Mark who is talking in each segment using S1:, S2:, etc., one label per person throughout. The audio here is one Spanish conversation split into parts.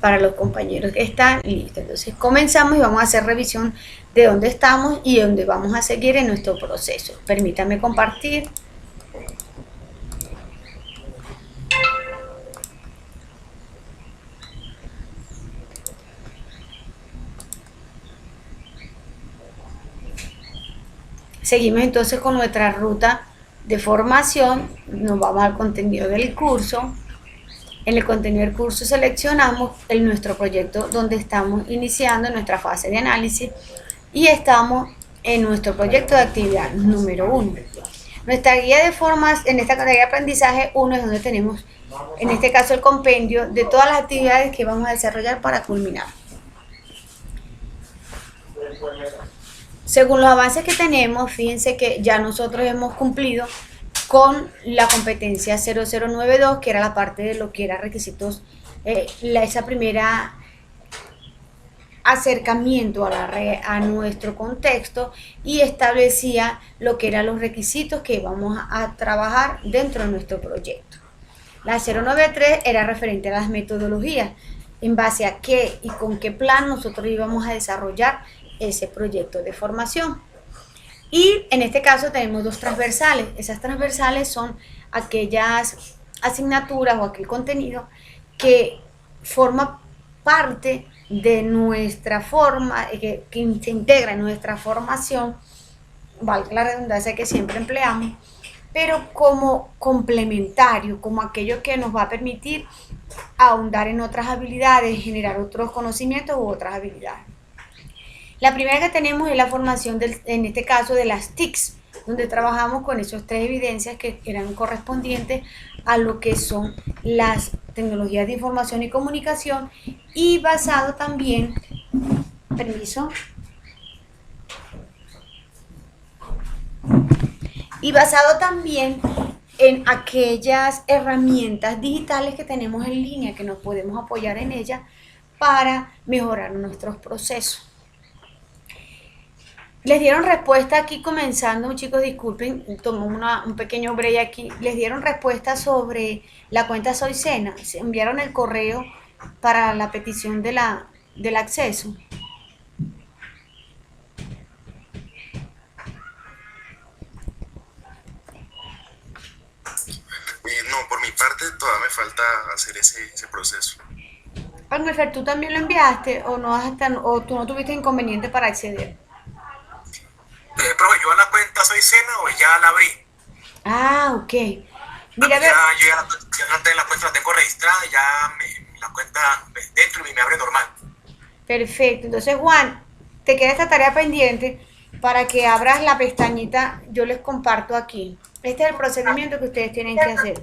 S1: para los compañeros que están listos. Entonces comenzamos y vamos a hacer revisión de dónde estamos y dónde vamos a seguir en nuestro proceso. Permítanme compartir. Seguimos entonces con nuestra ruta de formación, nos vamos al contenido del curso. En el contenido del curso seleccionamos nuestro proyecto donde estamos iniciando nuestra fase de análisis y estamos en nuestro proyecto de actividad número 1. Nuestra guía de formas, en esta guía de aprendizaje 1 es donde tenemos, en este caso, el compendio de todas las actividades que vamos a desarrollar para culminar. Según los avances que tenemos, fíjense que ya nosotros hemos cumplido con la competencia 0092, que era la parte de lo que era requisitos, esa primera acercamiento a nuestro contexto, y establecía lo que eran los requisitos que vamos a trabajar dentro de nuestro proyecto. La 093 era referente a las metodologías, en base a qué y con qué plan nosotros íbamos a desarrollar ese proyecto de formación. Y en este caso tenemos dos transversales. Esas transversales son aquellas asignaturas o aquel contenido que forma parte de nuestra forma, que se integra en nuestra formación, valga la redundancia que siempre empleamos, pero como complementario, como aquello que nos va a permitir ahondar en otras habilidades, generar otros conocimientos u otras habilidades. La primera que tenemos es la formación, en este caso, de las TICs, donde trabajamos con esas tres evidencias que eran correspondientes a lo que son las tecnologías de información y comunicación, y basado también, en aquellas herramientas digitales que tenemos en línea, que nos podemos apoyar en ellas para mejorar nuestros procesos. Les dieron respuesta aquí comenzando, chicos, disculpen, tomó un pequeño break aquí. Les dieron respuesta sobre la cuenta Soy Sena. Se enviaron el correo para la petición del acceso.
S2: No, por mi parte todavía me falta hacer ese proceso.
S1: Almefer, ¿tú también lo enviaste o o tú no tuviste inconveniente para acceder?
S2: Profe, yo a la cuenta Soy Sena o ya la abrí.
S1: Ah, ok. Mira,
S2: Yo ya la cuenta la tengo registrada, la cuenta dentro y me abre normal.
S1: perfecto. Entonces, Juan, te queda esta tarea pendiente para que abras la pestañita. Yo les comparto aquí. Este es el procedimiento que ustedes tienen que hacer.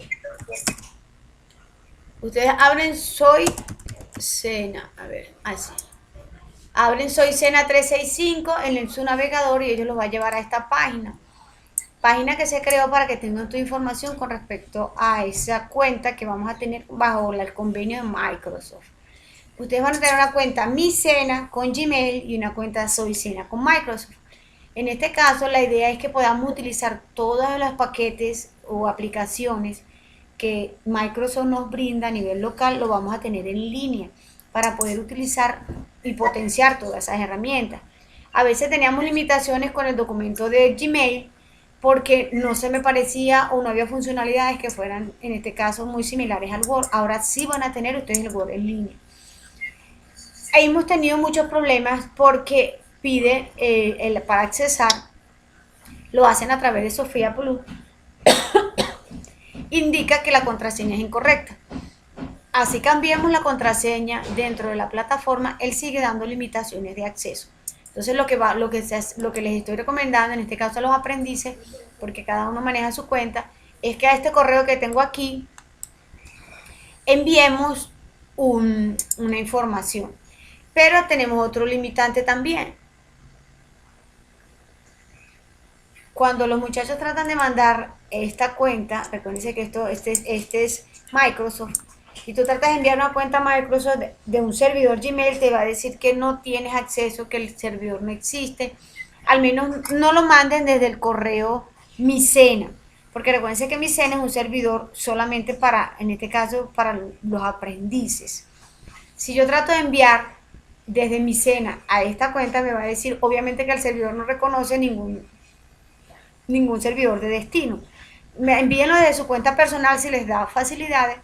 S1: Ustedes abren Soy Sena, a ver, así. Abren Soy Sena 365 en su navegador y ellos los va a llevar a esta página. Página que se creó para que tengan tu información con respecto a esa cuenta que vamos a tener bajo el convenio de Microsoft. Ustedes van a tener una cuenta Mi Sena con Gmail y una cuenta Soy Sena con Microsoft. En este caso, la idea es que podamos utilizar todos los paquetes o aplicaciones que Microsoft nos brinda a nivel local, lo vamos a tener en línea para poder utilizar y potenciar todas esas herramientas. A veces teníamos limitaciones con el documento de Gmail porque no se me parecía o no había funcionalidades que fueran, en este caso, muy similares al Word. Ahora sí van a tener ustedes el Word en línea. Hemos tenido muchos problemas porque pide para accesar, lo hacen a través de Sofía Plus, indica que la contraseña es incorrecta. Así cambiemos la contraseña dentro de la plataforma, él sigue dando limitaciones de acceso. Entonces lo que les estoy recomendando, en este caso a los aprendices, porque cada uno maneja su cuenta, es que a este correo que tengo aquí enviemos una información. Pero tenemos otro limitante también. Cuando los muchachos tratan de mandar esta cuenta, recuérdense que este es Microsoft, y tú tratas de enviar una cuenta Microsoft de un servidor Gmail, te va a decir que no tienes acceso, que el servidor no existe. Al menos no lo manden desde el correo Mi Sena, porque recuérdense que Mi Sena es un servidor solamente para, en este caso, para los aprendices. Si yo trato de enviar desde mi cena a esta cuenta, me va a decir obviamente que el servidor no reconoce ningún servidor de destino. Me envíenlo desde su cuenta personal si les da facilidades,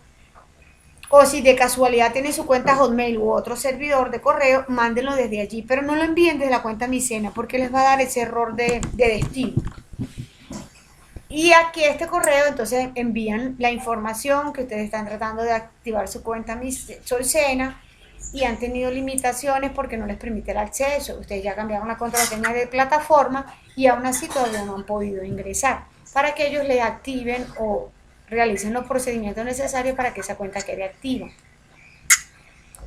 S1: o si de casualidad tienen su cuenta Hotmail u otro servidor de correo, mándenlo desde allí, pero no lo envíen desde la cuenta Micena porque les va a dar ese error de destino. Y aquí este correo entonces envían la información que ustedes están tratando de activar su cuenta Solsena y han tenido limitaciones porque no les permite el acceso. Ustedes ya cambiaron la contraseña de plataforma y aún así todavía no han podido ingresar para que ellos le activen o realicen los procedimientos necesarios para que esa cuenta quede activa.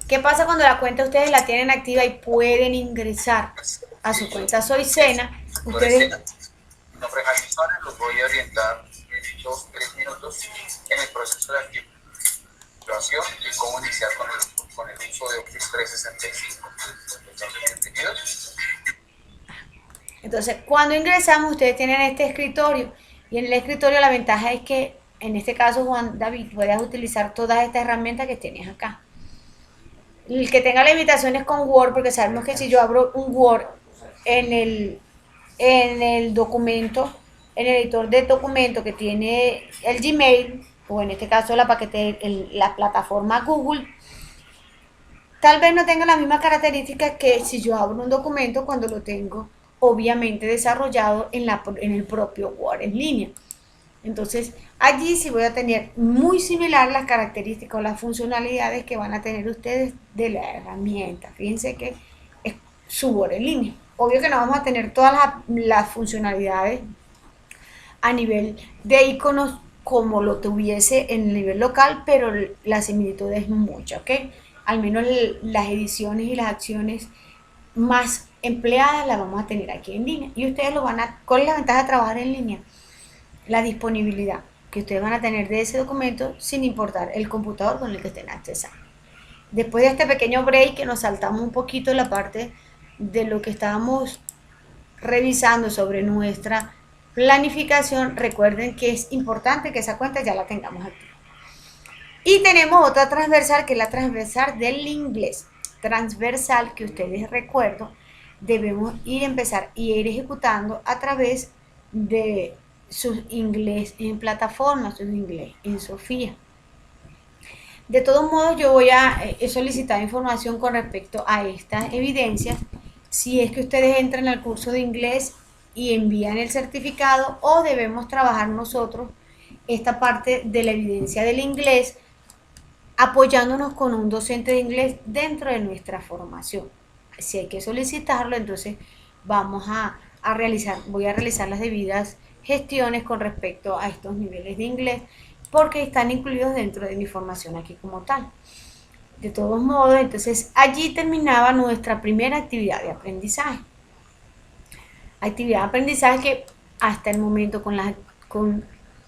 S1: ¿Qué pasa cuando la cuenta ustedes la tienen activa y pueden ingresar a su cuenta Solsena? Ustedes
S2: los realizadores los voy a orientar en 2-3 minutos en el proceso de activación y cómo iniciar con el uso de Office 365. ¿Entendidos?
S1: Entonces, cuando ingresamos, ustedes tienen este escritorio y en el escritorio la ventaja es que, en este caso, Juan David, puedas utilizar todas estas herramientas que tienes acá. El que tenga limitaciones con Word, porque sabemos que si yo abro un Word en el documento, en el editor de documento que tiene el Gmail, o en este caso la plataforma Google, tal vez no tenga las mismas características que si yo abro un documento cuando lo tengo obviamente desarrollado en el propio Word en línea. Entonces allí sí voy a tener muy similar las características o las funcionalidades que van a tener ustedes de la herramienta. Fíjense que es su Word en línea. Obvio que no vamos a tener todas las funcionalidades a nivel de iconos como lo tuviese en el nivel local, pero la similitud es mucha, ¿ok? Al menos las ediciones y las acciones más empleadas las vamos a tener aquí en línea. Y ustedes lo van a... ¿Cuál es la ventaja de trabajar en línea? La disponibilidad que ustedes van a tener de ese documento sin importar el computador con el que estén accesando. Después de este pequeño break que nos saltamos un poquito la parte de lo que estábamos revisando sobre nuestra planificación, recuerden que es importante que esa cuenta ya la tengamos aquí. Y tenemos otra transversal que es la transversal del inglés. Transversal que ustedes recuerdo debemos empezar y ir ejecutando a través de su inglés en plataforma, su inglés en Sofía. De todos modos, yo voy a solicitar información con respecto a estas evidencias si es que ustedes entran al curso de inglés y envían el certificado, o debemos trabajar nosotros esta parte de la evidencia del inglés apoyándonos con un docente de inglés dentro de nuestra formación. Si hay que solicitarlo, entonces voy a realizar las debidas gestiones con respecto a estos niveles de inglés porque están incluidos dentro de mi formación aquí como tal. De todos modos, entonces allí terminaba nuestra primera actividad de aprendizaje. Actividad de aprendizaje que hasta el momento con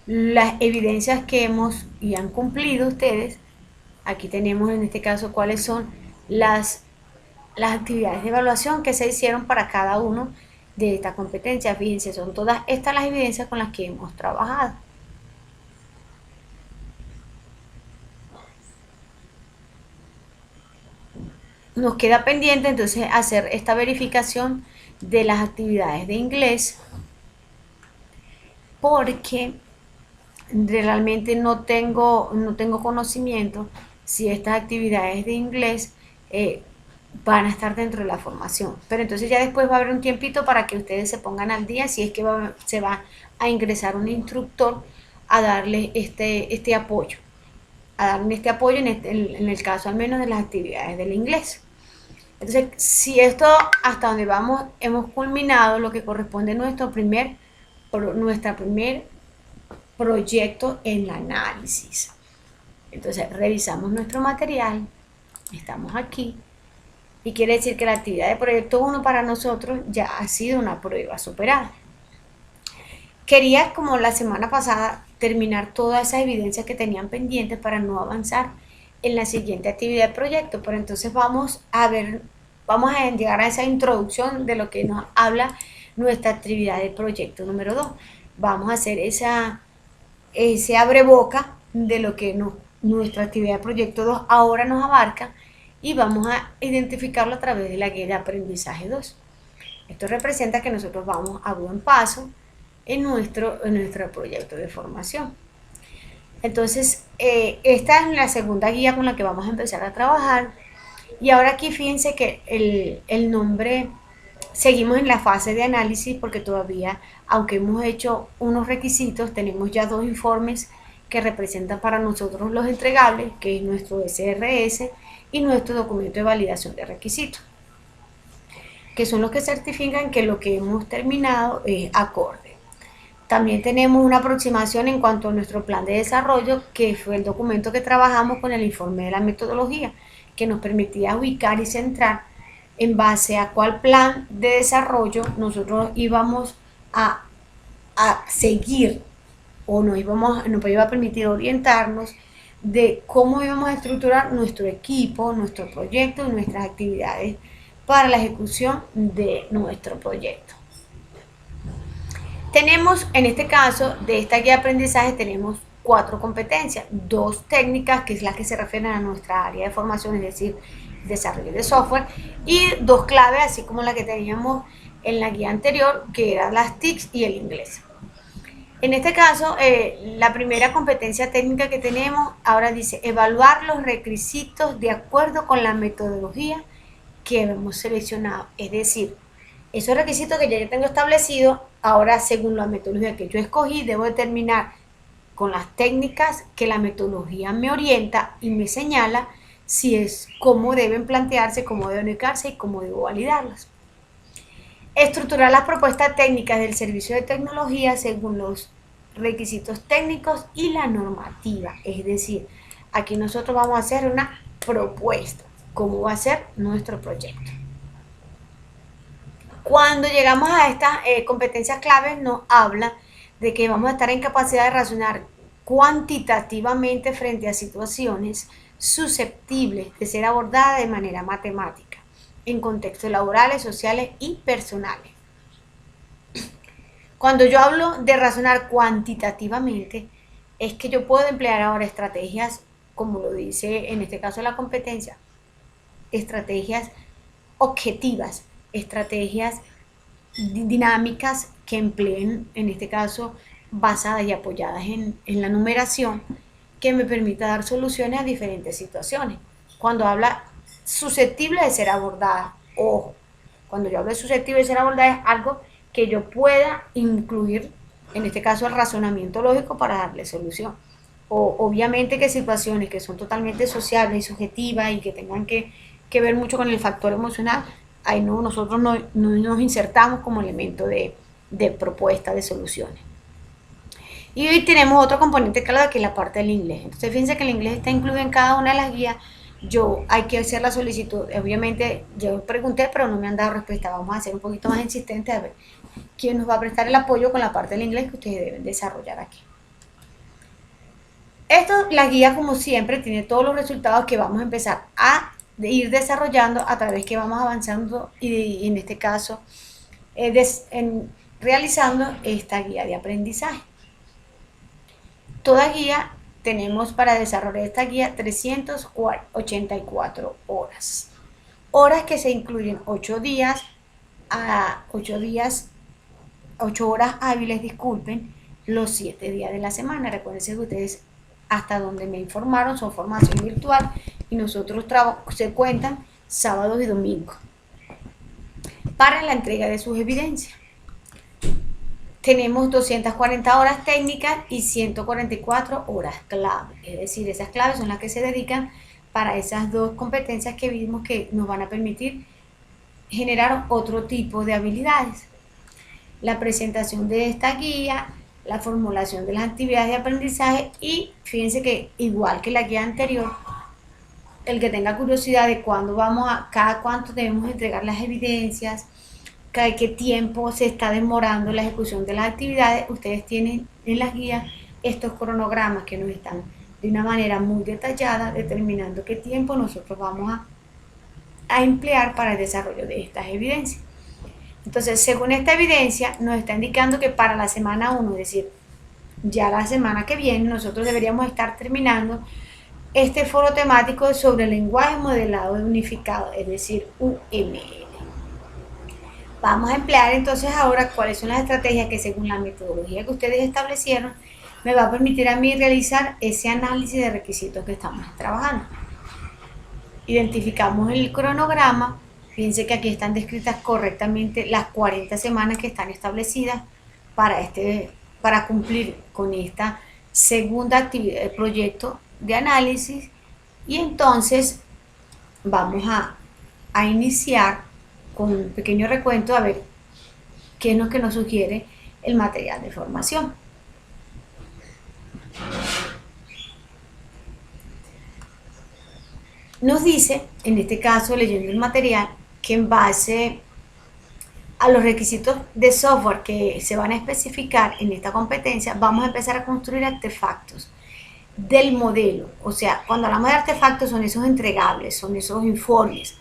S1: las evidencias que hemos y han cumplido ustedes, aquí tenemos en este caso cuáles son las actividades de evaluación que se hicieron para cada uno de estas competencias. Fíjense, son todas estas las evidencias con las que hemos trabajado. Nos queda pendiente entonces hacer esta verificación de las actividades de inglés porque realmente no tengo conocimiento si estas actividades de inglés van a estar dentro de la formación. Pero entonces ya después va a haber un tiempito para que ustedes se pongan al día si es que se va a ingresar un instructor a darle este apoyo. En el caso al menos de las actividades del inglés. Entonces, si esto hasta donde vamos hemos culminado lo que corresponde a nuestro primer proyecto en el análisis. Entonces, revisamos nuestro material, estamos aquí, y quiere decir que la actividad de proyecto 1 para nosotros ya ha sido una prueba superada. Quería, como la semana pasada, terminar todas esas evidencias que tenían pendientes para no avanzar en la siguiente actividad de proyecto, pero entonces vamos a llegar a esa introducción de lo que nos habla nuestra actividad de proyecto número 2. Vamos a hacer ese abreboca de lo que nuestra actividad de proyecto 2 ahora nos abarca y vamos a identificarlo a través de la guía de aprendizaje 2. Esto representa que nosotros vamos a buen paso en nuestro proyecto de formación. Entonces, esta es la segunda guía con la que vamos a empezar a trabajar. Y ahora aquí fíjense que el nombre, seguimos en la fase de análisis porque todavía, aunque hemos hecho unos requisitos, tenemos ya 2 informes que representan para nosotros los entregables, que es nuestro SRS y nuestro documento de validación de requisitos, que son los que certifican que lo que hemos terminado es acorde. También tenemos una aproximación en cuanto a nuestro plan de desarrollo, que fue el documento que trabajamos con el informe de la metodología, que nos permitía ubicar y centrar en base a cuál plan de desarrollo nosotros íbamos a seguir o nos iba a permitir orientarnos de cómo íbamos a estructurar nuestro equipo, nuestro proyecto y nuestras actividades para la ejecución de nuestro proyecto. Tenemos, en este caso, de esta guía de aprendizaje, tenemos 4 competencias, 2 técnicas, que es las que se refieren a nuestra área de formación, es decir, desarrollo de software, y 2 claves, así como la que teníamos en la guía anterior, que eran las TICs y el inglés. En este caso, la primera competencia técnica que tenemos ahora dice evaluar los requisitos de acuerdo con la metodología que hemos seleccionado. Es decir, esos requisitos que ya yo tengo establecidos, ahora según la metodología que yo escogí, debo determinar con las técnicas que la metodología me orienta y me señala si es cómo deben plantearse, cómo deben ubicarse y cómo debo validarlas. Estructurar las propuestas técnicas del servicio de tecnología según los requisitos técnicos y la normativa. Es decir, aquí nosotros vamos a hacer una propuesta, cómo va a ser nuestro proyecto. Cuando llegamos a estas competencias claves, nos habla de que vamos a estar en capacidad de razonar cuantitativamente frente a situaciones susceptibles de ser abordadas de manera matemática, en contextos laborales, sociales y personales. Cuando yo hablo de razonar cuantitativamente, es que yo puedo emplear ahora estrategias, como lo dice en este caso la competencia, estrategias objetivas, estrategias dinámicas que empleen, en este caso, basadas y apoyadas en la numeración, que me permita dar soluciones a diferentes situaciones. Cuando habla susceptible de ser abordada, ojo, cuando yo hablo de susceptible de ser abordada es algo que yo pueda incluir, en este caso, el razonamiento lógico para darle solución. O obviamente que situaciones que son totalmente sociables y subjetivas y que tengan que ver mucho con el factor emocional, ahí no, nosotros no nos insertamos como elemento de propuesta de soluciones. Y hoy tenemos otro componente clave que es la parte del inglés. Entonces fíjense que el inglés está incluido en cada una de las guías. Hay que hacer la solicitud. Obviamente yo pregunté, pero no me han dado respuesta. Vamos a ser un poquito más insistentes a ver quién nos va a prestar el apoyo con la parte del inglés que ustedes deben desarrollar aquí. La guía, como siempre, tiene todos los resultados que vamos a empezar a ir desarrollando a través que vamos avanzando y en este caso realizando esta guía de aprendizaje. Toda guía tenemos para desarrollar esta guía 384 horas. Horas que se incluyen 8 horas hábiles, disculpen, los 7 días de la semana. Recuerden que ustedes, hasta donde me informaron, son formación virtual y nosotros se cuentan sábados y domingos para la entrega de sus evidencias. Tenemos 240 horas técnicas y 144 horas clave, es decir, esas claves son las que se dedican para esas 2 competencias que vimos que nos van a permitir generar otro tipo de habilidades. La presentación de esta guía, la formulación de las actividades de aprendizaje y fíjense que igual que la guía anterior, el que tenga curiosidad de cada cuánto debemos entregar las evidencias, qué tiempo se está demorando la ejecución de las actividades, ustedes tienen en las guías estos cronogramas que nos están de una manera muy detallada determinando qué tiempo nosotros vamos a emplear para el desarrollo de estas evidencias. Entonces, según esta evidencia, nos está indicando que para la semana 1, es decir, ya la semana que viene, nosotros deberíamos estar terminando este foro temático sobre el lenguaje modelado unificado, es decir, UML. Vamos a emplear entonces ahora cuáles son las estrategias que según la metodología que ustedes establecieron me va a permitir a mí realizar ese análisis de requisitos que estamos trabajando. Identificamos el cronograma. Fíjense que aquí están descritas correctamente las 40 semanas que están establecidas para cumplir con esta segunda actividad del proyecto de análisis. Y entonces vamos a iniciar con un pequeño recuento a ver qué es lo que nos sugiere el material de formación. Nos dice, en este caso leyendo el material, que en base a los requisitos de software que se van a especificar en esta competencia, vamos a empezar a construir artefactos del modelo. O sea, cuando hablamos de artefactos son esos entregables, son esos informes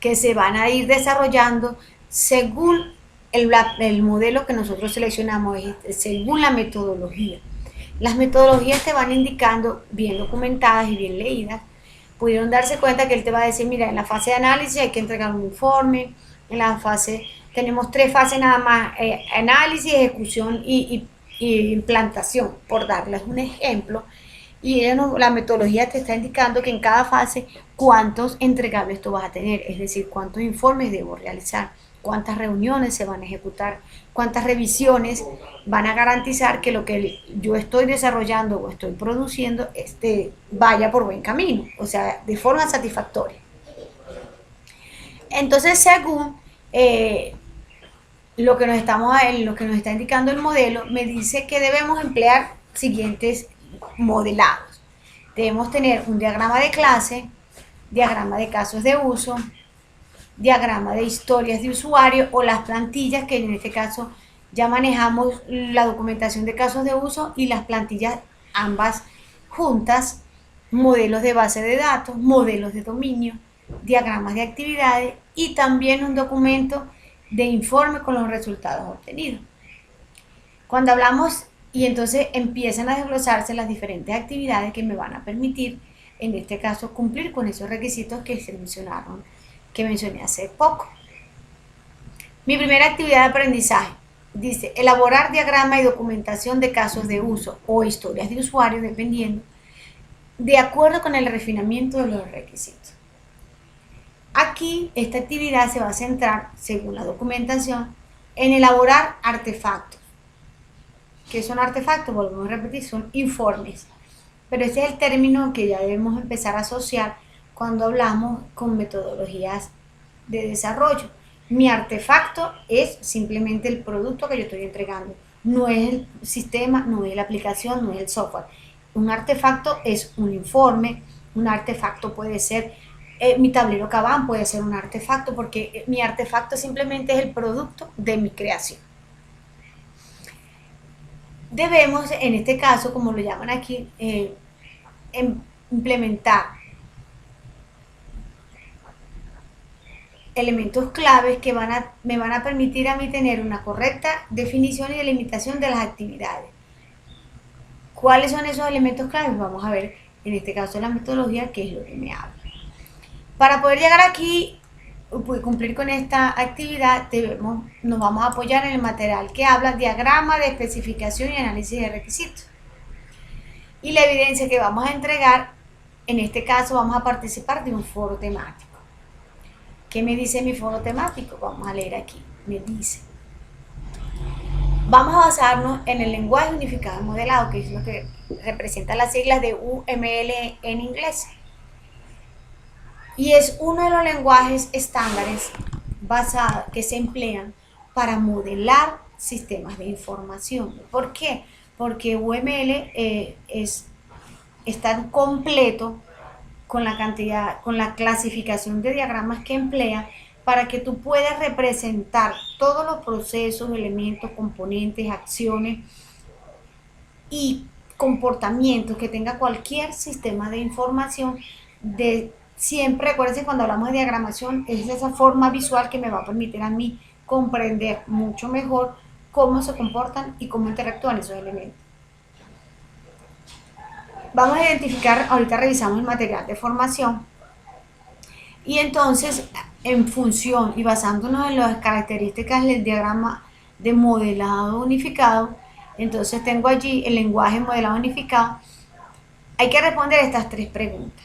S1: que se van a ir desarrollando según el modelo que nosotros seleccionamos, según la metodología. Las metodologías te van indicando, bien documentadas y bien leídas, pudieron darse cuenta que él te va a decir, mira, en la fase de análisis hay que entregar un informe, en la fase, tenemos 3 fases nada más, análisis, ejecución y implantación, por darles un ejemplo. Y la metodología te está indicando que en cada fase cuántos entregables tú vas a tener, es decir, cuántos informes debo realizar, cuántas reuniones se van a ejecutar, cuántas revisiones van a garantizar que lo que yo estoy desarrollando o estoy produciendo vaya por buen camino, o sea, de forma satisfactoria. Entonces, según lo que nos está indicando el modelo, me dice que debemos emplear siguientes modelados. Debemos tener un diagrama de clase, diagrama de casos de uso, diagrama de historias de usuario o las plantillas, que en este caso ya manejamos la documentación de casos de uso y las plantillas ambas juntas, modelos de base de datos, modelos de dominio, diagramas de actividades y también un documento de informe con los resultados obtenidos. Cuando hablamos y entonces empiezan a desglosarse las diferentes actividades que me van a permitir, en este caso, cumplir con esos requisitos que se mencionaron, que mencioné hace poco. Mi primera actividad de aprendizaje dice elaborar diagrama y documentación de casos de uso o historias de usuario, dependiendo, de acuerdo con el refinamiento de los requisitos. Aquí esta actividad se va a centrar, según la documentación, en elaborar artefactos. ¿Qué son artefactos? Volvemos a repetir, son informes. Pero ese es el término que ya debemos empezar a asociar cuando hablamos con metodologías de desarrollo. Mi artefacto es simplemente el producto que yo estoy entregando. No es el sistema, no es la aplicación, no es el software. Un artefacto es un informe, un artefacto puede ser mi tablero Kanban, puede ser un artefacto, porque mi artefacto simplemente es el producto de mi creación. Debemos, en este caso, como lo llaman aquí, implementar elementos claves que me van a permitir a mí tener una correcta definición y delimitación de las actividades. ¿Cuáles son esos elementos claves? Vamos a ver, en este caso, la metodología, que es lo que me habla. Para poder llegar aquí, cumplir con esta actividad, nos vamos a apoyar en el material que habla diagrama de especificación y análisis de requisitos. Y la evidencia que vamos a entregar, en este caso vamos a participar de un foro temático. ¿Qué me dice mi foro temático? Vamos a leer aquí. Me dice, vamos a basarnos en el lenguaje unificado modelado, que es lo que representa las siglas de UML en inglés. Y es uno de los lenguajes estándares que se emplean para modelar sistemas de información. ¿Por qué? Porque UML es tan completo con la clasificación de diagramas que emplea para que tú puedas representar todos los procesos, elementos, componentes, acciones y comportamientos que tenga cualquier sistema de información. Siempre, recuérdense, cuando hablamos de diagramación, es esa forma visual que me va a permitir a mí comprender mucho mejor cómo se comportan y cómo interactúan esos elementos. Vamos a identificar, ahorita revisamos el material de formación, y entonces en función y basándonos en las características del diagrama de modelado unificado, entonces tengo allí el lenguaje modelado unificado. Hay que responder estas tres preguntas: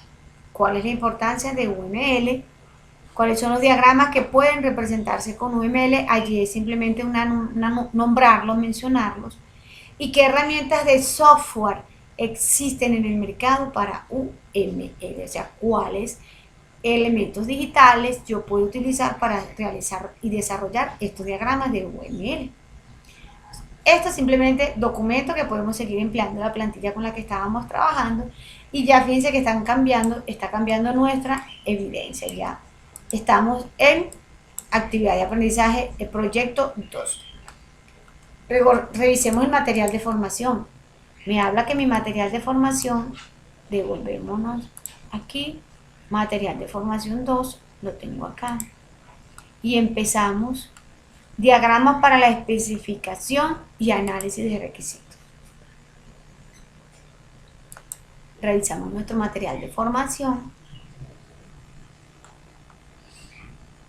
S1: ¿cuál es la importancia de UML? ¿Cuáles son los diagramas que pueden representarse con UML? Allí es simplemente nombrarlos, mencionarlos. ¿Y qué herramientas de software existen en el mercado para UML? O sea, ¿cuáles elementos digitales yo puedo utilizar para realizar y desarrollar estos diagramas de UML? Esto es simplemente documento que podemos seguir empleando la plantilla con la que estábamos trabajando, y ya fíjense que está cambiando nuestra evidencia. Ya estamos en actividad de aprendizaje, el proyecto 2. Revisemos el material de formación. Me habla que mi material de formación, devolvémonos aquí, material de formación 2, lo tengo acá. Y empezamos diagramas para la especificación y análisis de requisitos. Revisamos nuestro material de formación.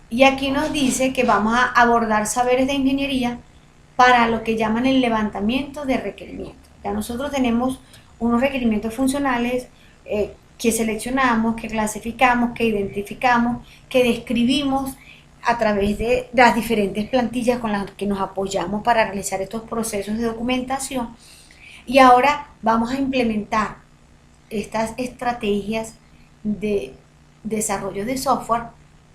S1: Y aquí nos dice que vamos a abordar saberes de ingeniería para lo que llaman el levantamiento de requerimientos. Ya nosotros tenemos unos requerimientos funcionales que seleccionamos, que clasificamos, que identificamos, que describimos a través de las diferentes plantillas con las que nos apoyamos para realizar estos procesos de documentación. Y ahora vamos a implementar estas estrategias de desarrollo de software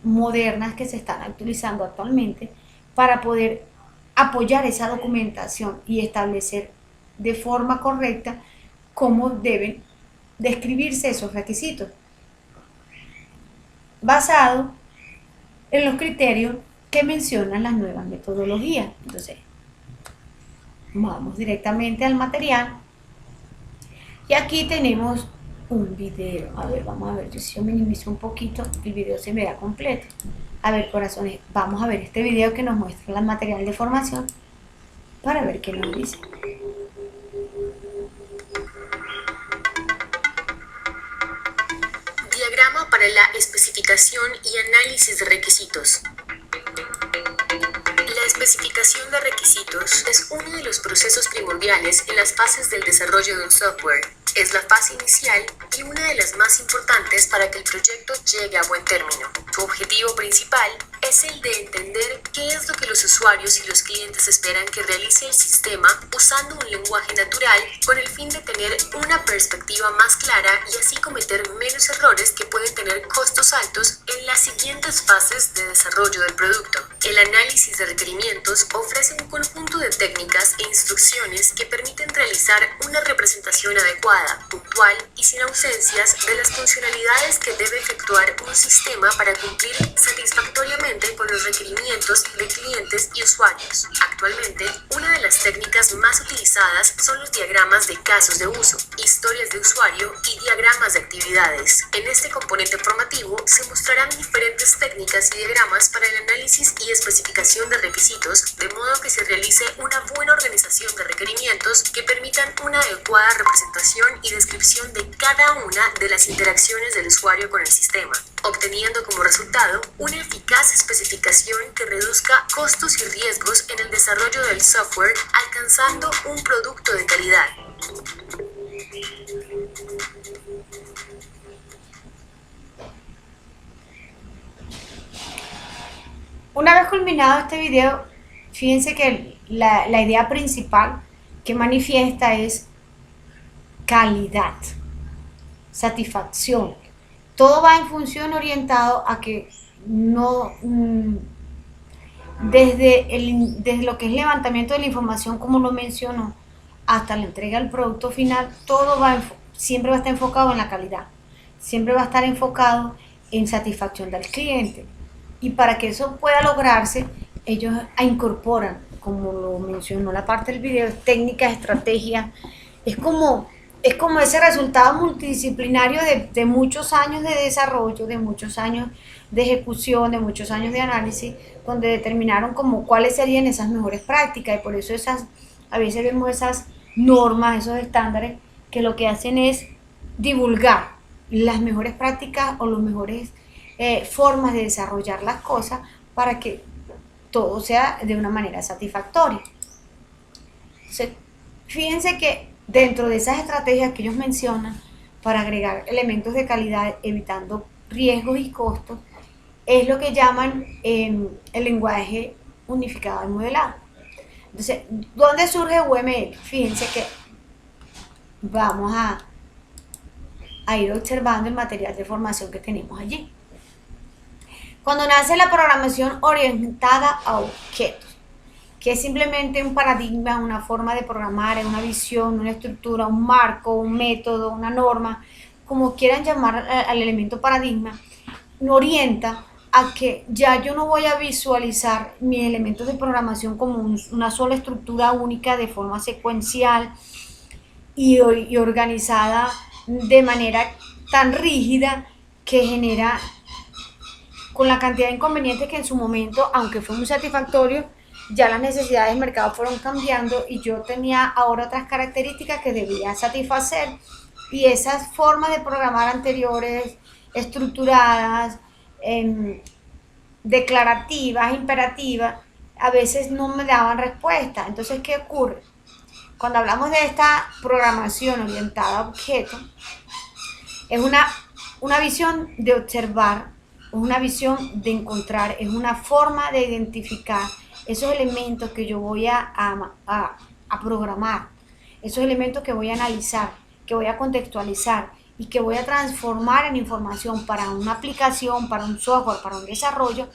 S1: modernas que se están utilizando actualmente para poder apoyar esa documentación y establecer de forma correcta cómo deben describirse esos requisitos, basado en los criterios que mencionan las nuevas metodologías. Entonces, vamos directamente al material, y aquí tenemos un video. A ver, vamos a ver, si yo minimizo un poquito, el video se vea completo. A ver, corazones, vamos a ver este video que nos muestra el material de formación para ver qué nos dice.
S3: Diagrama para la especificación y análisis de requisitos. La especificación de requisitos es uno de los procesos primordiales en las fases del desarrollo de un software. Es la fase inicial y una de las más importantes para que el proyecto llegue a buen término. Su objetivo principal es el de entender qué es lo que los usuarios y los clientes esperan que realice el sistema usando un lenguaje natural, con el fin de tener una perspectiva más clara y así cometer menos errores que pueden tener costos altos en las siguientes fases de desarrollo del producto. El análisis de requerimientos ofrece un conjunto de técnicas e instrucciones que permiten realizar una representación adecuada, puntual y sin ausencias de las funcionalidades que debe efectuar un sistema para cumplir satisfactoriamente con los requerimientos de clientes y usuarios. Actualmente, una de las técnicas más utilizadas son los diagramas de casos de uso, historias de usuario y diagramas de actividades. En este componente formativo se mostrarán diferentes técnicas y diagramas para el análisis y especificación de requisitos, de modo que se realice una buena organización de requerimientos que permitan una adecuada representación y descripción de cada una de las interacciones del usuario con el sistema, obteniendo como resultado una eficaz especificación que reduzca costos y riesgos en el desarrollo del software, alcanzando un producto de calidad.
S1: Una vez culminado este video, fíjense que la idea principal que manifiesta es calidad, satisfacción. Todo va en función orientado a que no, desde lo que es levantamiento de la información, como lo mencionó, hasta la entrega del producto final, todo siempre va a estar enfocado en la calidad, siempre va a estar enfocado en satisfacción del cliente. Y para que eso pueda lograrse, ellos incorporan, como lo mencionó la parte del video, técnicas, estrategias. Es como ese resultado multidisciplinario de muchos años de desarrollo, de muchos años de ejecución, de muchos años de análisis, donde determinaron como cuáles serían esas mejores prácticas. Y por eso a veces vemos esas normas, esos estándares, que lo que hacen es divulgar las mejores prácticas o las mejores formas de desarrollar las cosas para que todo sea de una manera satisfactoria. Entonces, fíjense que dentro de esas estrategias que ellos mencionan para agregar elementos de calidad evitando riesgos y costos, es lo que llaman el lenguaje unificado y modelado. Entonces, ¿dónde surge UML? Fíjense que vamos a ir observando el material de formación que tenemos allí. Cuando nace la programación orientada a objetos, que es simplemente un paradigma, una forma de programar, una visión, una estructura, un marco, un método, una norma, como quieran llamar al elemento paradigma, orienta a que ya yo no voy a visualizar mis elementos de programación como una sola estructura única de forma secuencial y organizada de manera tan rígida que genera con la cantidad de inconvenientes que en su momento, aunque fue muy satisfactorio, ya las necesidades del mercado fueron cambiando y yo tenía ahora otras características que debía satisfacer, y esas formas de programar anteriores, estructuradas, declarativas, imperativas, a veces no me daban respuesta. Entonces, ¿qué ocurre? Cuando hablamos de esta programación orientada a objetos, es una visión de observar, es una visión de encontrar, es una forma de identificar esos elementos que yo voy a programar, esos elementos que voy a analizar, que voy a contextualizar y que voy a transformar en información para una aplicación, para un software, para un desarrollo,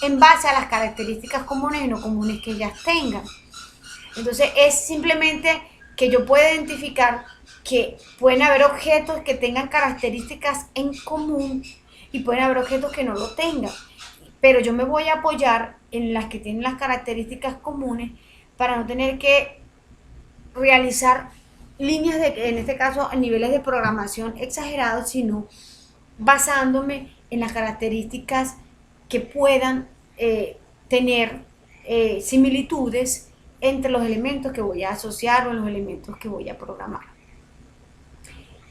S1: en base a las características comunes y no comunes que ellas tengan. Entonces es simplemente que yo pueda identificar que pueden haber objetos que tengan características en común y pueden haber objetos que no lo tengan, pero yo me voy a apoyar en las que tienen las características comunes para no tener que realizar líneas en este caso, a niveles de programación exagerados, sino basándome en las características que puedan tener similitudes entre los elementos que voy a asociar o los elementos que voy a programar.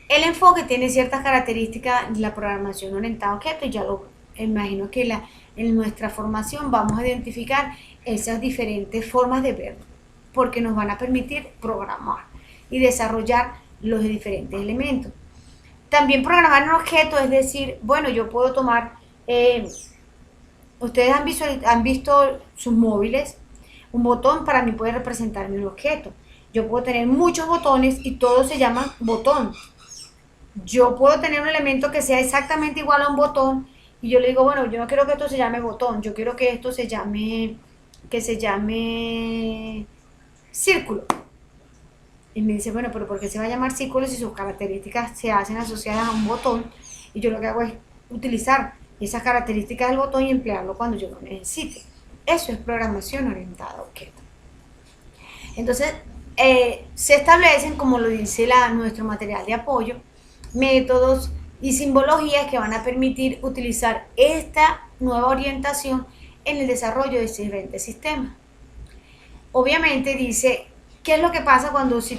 S1: El enfoque tiene ciertas características de la programación orientada a objetos, ya lo imagino que en nuestra formación vamos a identificar esas diferentes formas de verlo, porque nos van a permitir programar y desarrollar los diferentes elementos. También programar un objeto, es decir, bueno, yo puedo tomar, ustedes han visto sus móviles, un botón para mí puede representar un objeto. Yo puedo tener muchos botones y todos se llaman botón. Yo puedo tener un elemento que sea exactamente igual a un botón y yo le digo, bueno, yo no quiero que esto se llame botón, yo quiero que esto se llame círculo. Y me dice, bueno, pero ¿por qué se va a llamar círculo si sus características se hacen asociadas a un botón? Y yo lo que hago es utilizar esas características del botón y emplearlo cuando yo lo necesite. Eso es programación orientada a objetos. Entonces, se establecen, como lo dice nuestro material de apoyo, métodos y simbologías que van a permitir utilizar esta nueva orientación en el desarrollo de diferentes sistemas. Obviamente dice, ¿qué es lo que pasa cuando si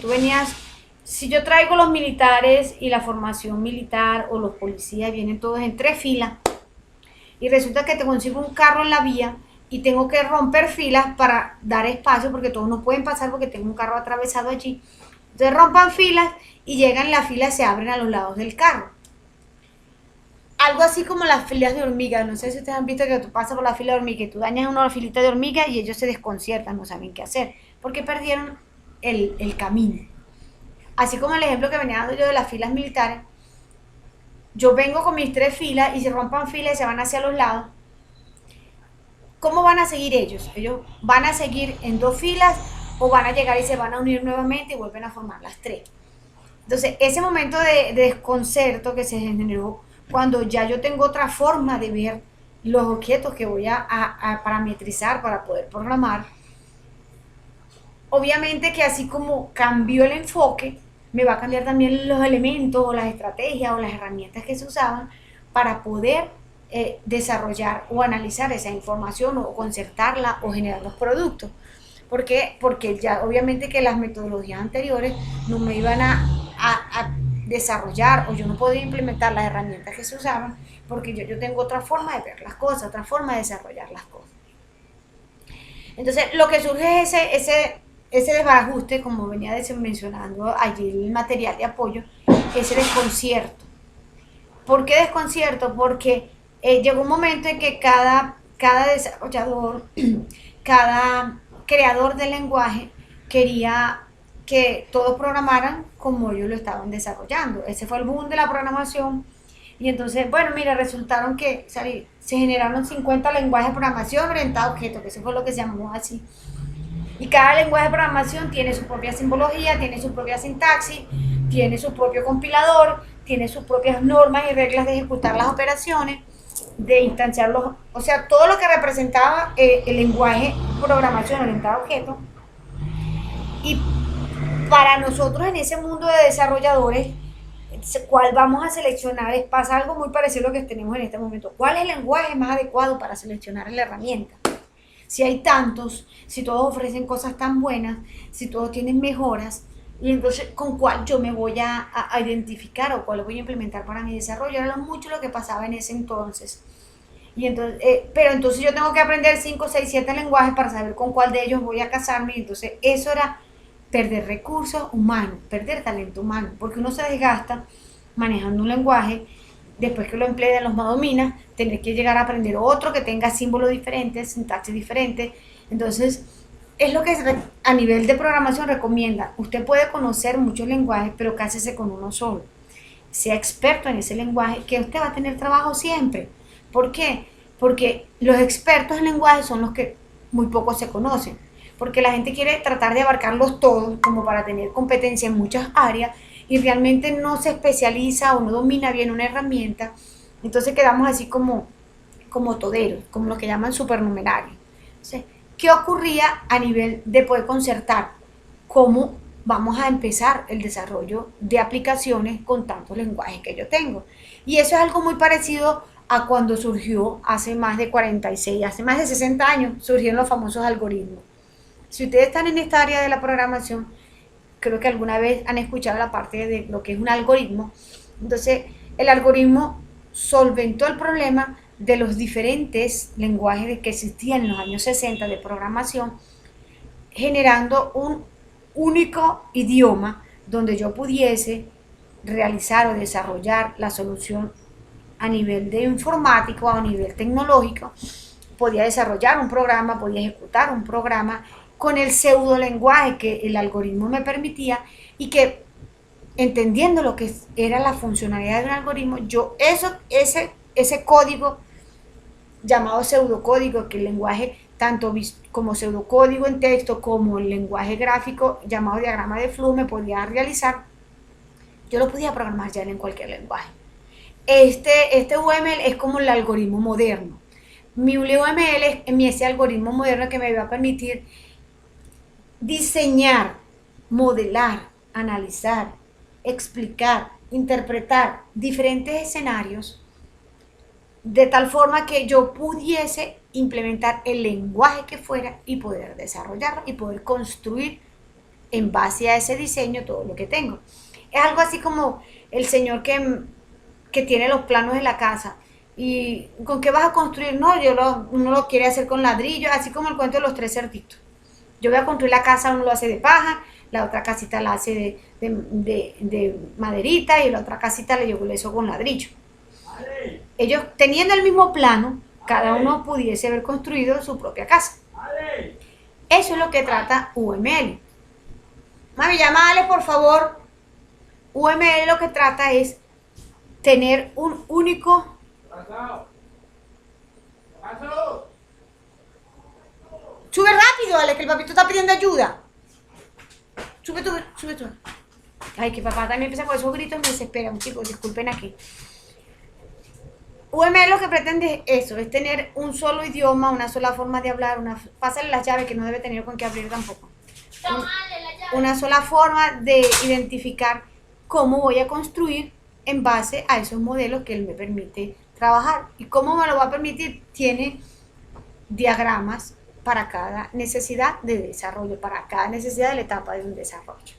S1: yo traigo los militares y la formación militar o los policías vienen todos en 3 filas y resulta que te consigo un carro en la vía y tengo que romper filas para dar espacio porque todos no pueden pasar porque tengo un carro atravesado allí? Entonces rompan filas y llegan, las filas se abren a los lados del carro. Algo así como las filas de hormigas. No sé si ustedes han visto que tú pasas por la fila de hormigas y tú dañas una filita de hormigas y ellos se desconciertan, no saben qué hacer, porque perdieron el camino. Así como el ejemplo que venía dando yo de las filas militares, yo vengo con mis 3 filas y se rompan filas y se van hacia los lados. ¿Cómo van a seguir ellos? ¿Ellos van a seguir en 2 filas o van a llegar y se van a unir nuevamente y vuelven a formar las 3? Entonces, ese momento de desconcerto que se generó cuando ya yo tengo otra forma de ver los objetos que voy a parametrizar para poder programar, obviamente que así como cambió el enfoque, me va a cambiar también los elementos o las estrategias o las herramientas que se usaban para poder desarrollar o analizar esa información o concertarla o generar los productos. ¿Por qué? Porque ya obviamente que las metodologías anteriores no me iban a desarrollar o yo no podía implementar las herramientas que se usaban porque yo tengo otra forma de ver las cosas, otra forma de desarrollar las cosas. Entonces, lo que surge es ese desbarajuste, como venía mencionando allí el material de apoyo, ese desconcierto. ¿Por qué desconcierto? Porque llegó un momento en que cada desarrollador, cada creador del lenguaje quería que todos programaran como ellos lo estaban desarrollando. Ese fue el boom de la programación. Y entonces, bueno, mira, resultaron que se generaron 50 lenguajes de programación orientados a objetos, que eso fue lo que se llamó así. Y cada lenguaje de programación tiene su propia simbología, tiene su propia sintaxis, tiene su propio compilador, tiene sus propias normas y reglas de ejecutar las operaciones, de instanciarlos, o sea, todo lo que representaba el lenguaje programación orientado a objetos. Y para nosotros en ese mundo de desarrolladores, ¿cuál vamos a seleccionar? Pasa algo muy parecido a lo que tenemos en este momento. ¿Cuál es el lenguaje más adecuado para seleccionar la herramienta? Si hay tantos, si todos ofrecen cosas tan buenas, si todos tienen mejoras, y entonces con cuál yo me voy a identificar o cuál voy a implementar para mi desarrollo. Era mucho lo que pasaba en ese entonces. Y entonces, pero entonces yo tengo que aprender 5, 6, 7 lenguajes para saber con cuál de ellos voy a casarme. Y entonces eso era perder recursos humanos, perder talento humano, porque uno se desgasta manejando un lenguaje, después que lo emplea, los domina, tener que llegar a aprender otro que tenga símbolos diferentes, sintaxis diferentes. Entonces, es lo que a nivel de programación recomienda. Usted puede conocer muchos lenguajes, pero cásese con uno solo. Sea experto en ese lenguaje, que usted va a tener trabajo siempre. ¿Por qué? Porque los expertos en lenguajes son los que muy pocos se conocen. Porque la gente quiere tratar de abarcarlos todos como para tener competencia en muchas áreas y realmente no se especializa o no domina bien una herramienta. Entonces quedamos así como toderos, como lo que llaman supernumerarios. Entonces, ¿qué ocurría a nivel de poder concertar? ¿Cómo vamos a empezar el desarrollo de aplicaciones con tantos lenguajes que yo tengo? Y eso es algo muy parecido a cuando surgió hace más de 46, hace más de 60 años, surgieron los famosos algoritmos. Si ustedes están en esta área de la programación, creo que alguna vez han escuchado la parte de lo que es un algoritmo. Entonces, el algoritmo solventó el problema de los diferentes lenguajes que existían en los años 60 de programación, generando un único idioma donde yo pudiese realizar o desarrollar la solución a nivel de informático, a nivel tecnológico. Podía desarrollar un programa, podía ejecutar un programa con el pseudo lenguaje que el algoritmo me permitía y que, entendiendo lo que era la funcionalidad de un algoritmo, yo ese código llamado pseudocódigo, que el lenguaje tanto como pseudocódigo en texto como el lenguaje gráfico llamado diagrama de flujo me podía realizar, yo lo podía programar ya en cualquier lenguaje. Este UML es como el algoritmo moderno. Mi UML es ese algoritmo moderno que me va a permitir diseñar, modelar, analizar, explicar, interpretar diferentes escenarios de tal forma que yo pudiese implementar el lenguaje que fuera y poder desarrollarlo y poder construir en base a ese diseño todo lo que tengo. Es algo así como el señor que tiene los planos de la casa. ¿Y con qué vas a construir? No, uno lo quiere hacer con ladrillo, así como el cuento de los 3 cerditos. Yo voy a construir la casa, uno lo hace de paja, la otra casita la hace de maderita y la otra casita yo le hizo con ladrillo. Ellos, teniendo el mismo plano, cada uno pudiese haber construido su propia casa. Eso es lo que trata UML. Mami, llama a Ale, por favor. UML lo que trata es tener un único... Sube rápido, Ale, que el papito está pidiendo ayuda. Sube tú. Ay, que papá también empieza con esos gritos, me desesperan, chicos, disculpen aquí. UML lo que pretende es eso, es tener un solo idioma, una sola forma de hablar, pásale las llaves que no debe tener con qué abrir tampoco. Una sola forma de identificar cómo voy a construir en base a esos modelos que él me permite trabajar. ¿Y cómo me lo va a permitir? Tiene diagramas para cada necesidad de desarrollo, para cada necesidad de la etapa de un desarrollo.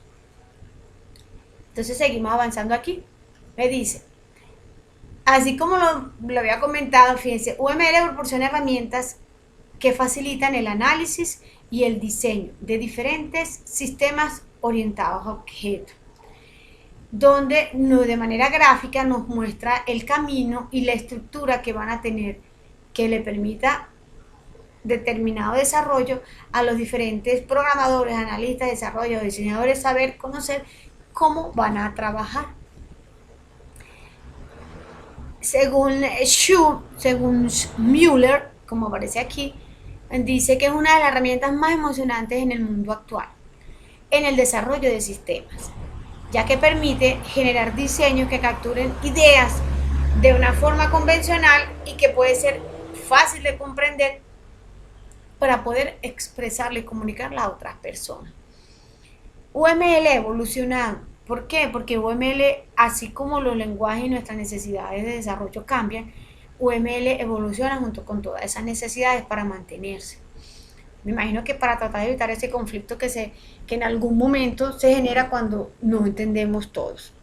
S1: Entonces seguimos avanzando aquí. Me dice, así como lo había comentado, fíjense, UML proporciona herramientas que facilitan el análisis y el diseño de diferentes sistemas orientados a objetos, donde de manera gráfica nos muestra el camino y la estructura que van a tener, que le permita determinado desarrollo a los diferentes programadores, analistas, desarrolladores, diseñadores, saber, conocer cómo van a trabajar. Según Müller, como aparece aquí, dice que es una de las herramientas más emocionantes en el mundo actual, en el desarrollo de sistemas, ya que permite generar diseños que capturen ideas de una forma convencional y que puede ser fácil de comprender para poder expresarla y comunicarla a otras personas. UML evolucionado. ¿Por qué? Porque UML, así como los lenguajes y nuestras necesidades de desarrollo cambian, UML evoluciona junto con todas esas necesidades para mantenerse. Me imagino que para tratar de evitar ese conflicto que en algún momento se genera cuando no entendemos todos.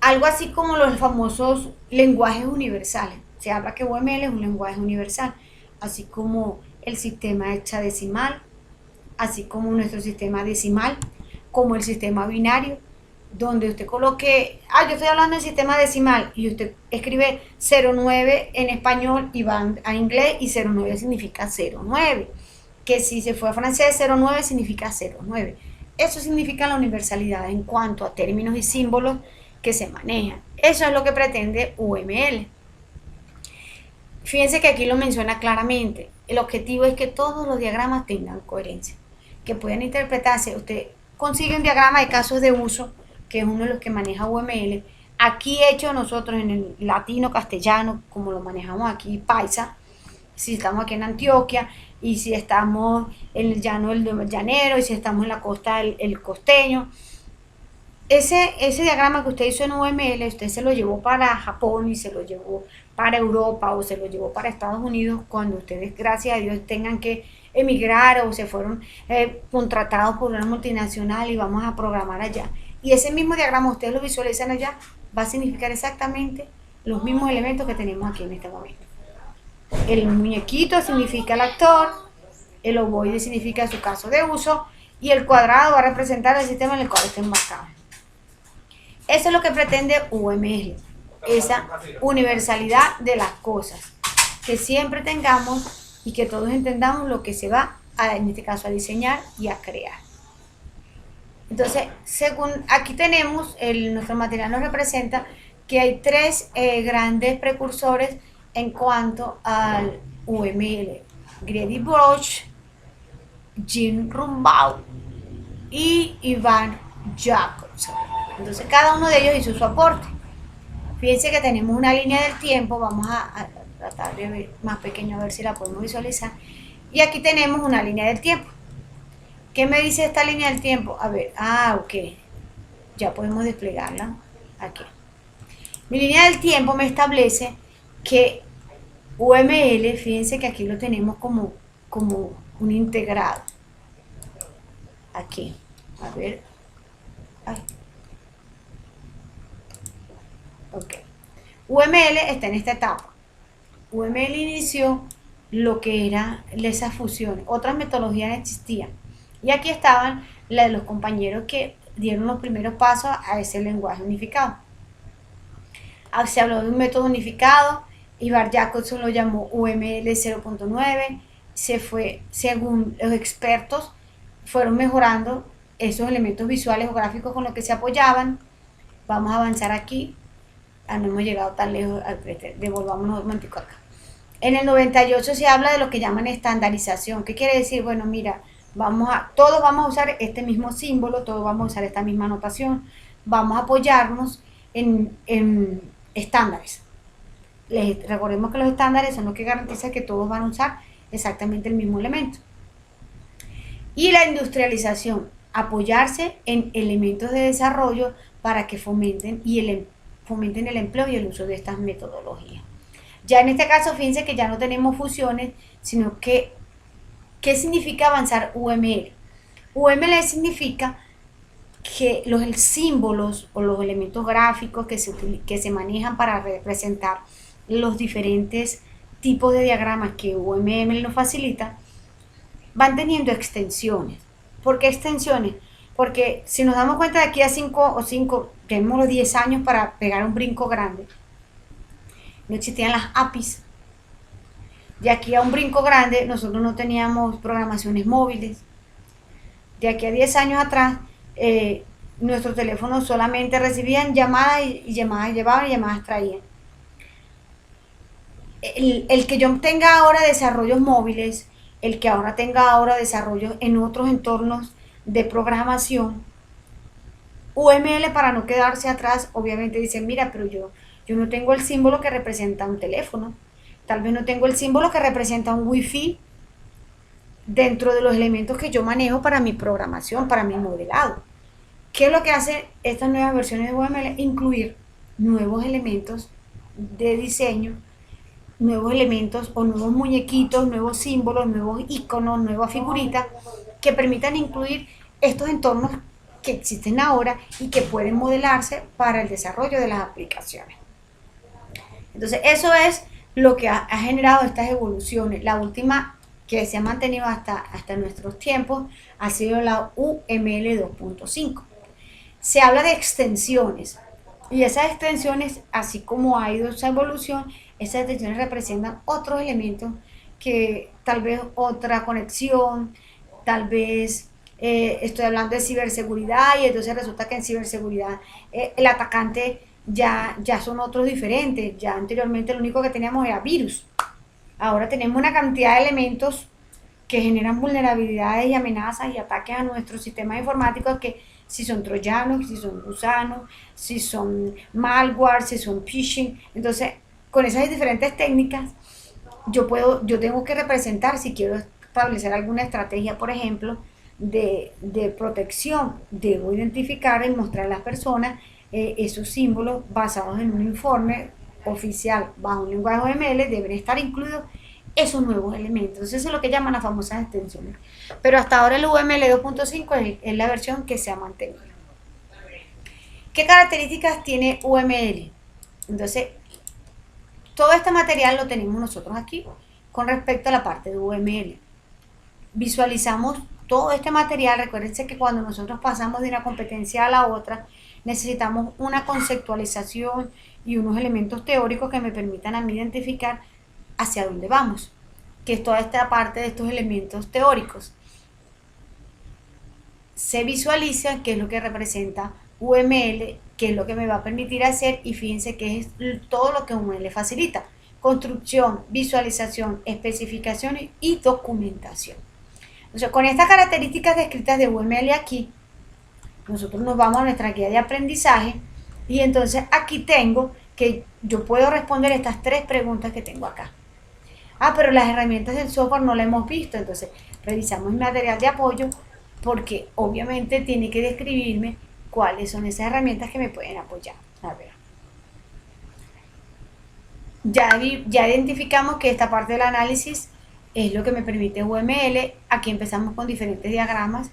S1: Algo así como los famosos lenguajes universales. Se habla que UML es un lenguaje universal, así como el sistema hexadecimal, así como nuestro sistema decimal, como el sistema binario, donde usted coloque, yo estoy hablando del sistema decimal, y usted escribe 09 en español y va a inglés, y 09 significa 09, que si se fue a francés, 09 significa 09. Eso significa la universalidad en cuanto a términos y símbolos que se manejan. Eso es lo que pretende UML. Fíjense que aquí lo menciona claramente. El objetivo es que todos los diagramas tengan coherencia, que puedan interpretarse. Usted consigue un diagrama de casos de uso, que es uno de los que maneja UML. Aquí hecho nosotros en el latino, castellano, como lo manejamos aquí, paisa, si estamos aquí en Antioquia, y si estamos en el llano del llanero, y si estamos en la costa el costeño. Ese diagrama que usted hizo en UML, usted se lo llevó para Japón y se lo llevó para Europa o se lo llevó para Estados Unidos cuando ustedes, gracias a Dios, tengan que emigrar o se fueron contratados por una multinacional y vamos a programar allá. Y ese mismo diagrama, ustedes lo visualizan allá, va a significar exactamente los mismos elementos que tenemos aquí en este momento. El muñequito significa el actor, el ovoide significa su caso de uso y el cuadrado va a representar el sistema en el cual está embarcado. Eso es lo que pretende UML, esa universalidad de las cosas, que siempre tengamos y que todos entendamos lo que se va en este caso a diseñar y a crear. Entonces, según aquí tenemos, nuestro material nos representa que hay tres grandes precursores en cuanto al UML: Grady Broch, Jean Rumbaugh y Ivan Jacobson. Entonces cada uno de ellos hizo su aporte. Fíjense que tenemos una línea del tiempo, vamos a tratar de ver más pequeño a ver si la podemos visualizar. Y aquí tenemos una línea del tiempo. ¿Qué me dice esta línea del tiempo? A ver, ok, ya podemos desplegarla aquí. Mi línea del tiempo me establece que UML, fíjense que aquí lo tenemos como un integrado. Aquí, a ver. Ok. UML está en esta etapa. UML inició lo que era esas fusiones. Otras metodologías no existían. Y aquí estaban los compañeros que dieron los primeros pasos a ese lenguaje unificado. Se habló de un método unificado. Ivar Jacobson lo llamó UML 0.9. Se fue, según los expertos, fueron mejorando esos elementos visuales o gráficos con los que se apoyaban. Vamos a avanzar aquí. No hemos llegado tan lejos, devolvámonos un momentico acá. En el 98 se habla de lo que llaman estandarización. ¿Qué quiere decir? Bueno, mira, todos vamos a usar este mismo símbolo, todos vamos a usar esta misma notación, vamos a apoyarnos en estándares. Recordemos que los estándares son los que garantizan que todos van a usar exactamente el mismo elemento. Y la industrialización, apoyarse en elementos de desarrollo para que fomenten el empleo y el uso de estas metodologías. Ya en este caso, fíjense que ya no tenemos fusiones, sino que, ¿qué significa avanzar UML? UML significa que los símbolos o los elementos gráficos que se manejan para representar los diferentes tipos de diagramas que UML nos facilita, van teniendo extensiones. ¿Por qué extensiones? Porque si nos damos cuenta de aquí a 5 tenemos los 10 años para pegar un brinco grande. No existían las APIs. De aquí a un brinco grande nosotros no teníamos programaciones móviles. De aquí a 10 años atrás, nuestros teléfonos solamente recibían llamadas y llamadas llevaban y llamadas traían. El que yo tenga ahora desarrollos móviles, el que ahora tenga ahora desarrollos en otros entornos de programación, UML, para no quedarse atrás, obviamente dice, mira, pero yo no tengo el símbolo que representa un teléfono, tal vez no tengo el símbolo que representa un wifi dentro de los elementos que yo manejo para mi programación, para mi modelado. ¿Qué es lo que hace estas nuevas versiones de UML? Incluir nuevos elementos de diseño, nuevos elementos o nuevos muñequitos, nuevos símbolos, nuevos iconos, nuevas figuritas que permitan incluir estos entornos que existen ahora y que pueden modelarse para el desarrollo de las aplicaciones. Entonces, eso es lo que ha generado estas evoluciones. La última que se ha mantenido hasta nuestros tiempos ha sido la UML 2.5. Se habla de extensiones y esas extensiones, así como ha ido esa evolución, esas extensiones representan otros elementos que tal vez otra conexión, tal vez estoy hablando de ciberseguridad y entonces resulta que en ciberseguridad el atacante ya son otros diferentes. Ya anteriormente lo único que teníamos era virus. Ahora tenemos una cantidad de elementos que generan vulnerabilidades y amenazas y ataques a nuestros sistemas informáticos, que si son troyanos, si son gusanos, si son malware, si son phishing. Entonces, con esas diferentes técnicas, yo tengo que representar, si quiero establecer alguna estrategia, por ejemplo, de protección, debo identificar y mostrar a las personas esos símbolos basados en un informe oficial bajo un lenguaje UML, deben estar incluidos esos nuevos elementos. Entonces, eso es lo que llaman las famosas extensiones. Pero hasta ahora el UML 2.5 es la versión que se ha mantenido. ¿Qué características tiene UML? Entonces, todo este material lo tenemos nosotros aquí con respecto a la parte de UML. Visualizamos todo este material. Recuérdense que cuando nosotros pasamos de una competencia a la otra, necesitamos una conceptualización y unos elementos teóricos que me permitan a mí identificar hacia dónde vamos, que es toda esta parte de estos elementos teóricos. Se visualiza qué es lo que representa UML, qué es lo que me va a permitir hacer, y fíjense que es todo lo que UML facilita: construcción, visualización, especificación y documentación. Entonces, con estas características descritas de UML aquí, nosotros nos vamos a nuestra guía de aprendizaje y entonces aquí tengo que yo puedo responder estas 3 preguntas que tengo acá. Pero las herramientas del software no las hemos visto. Entonces, revisamos el material de apoyo, porque obviamente tiene que describirme cuáles son esas herramientas que me pueden apoyar. A ver. Ya identificamos que esta parte del análisis es lo que me permite UML. Aquí empezamos con diferentes diagramas,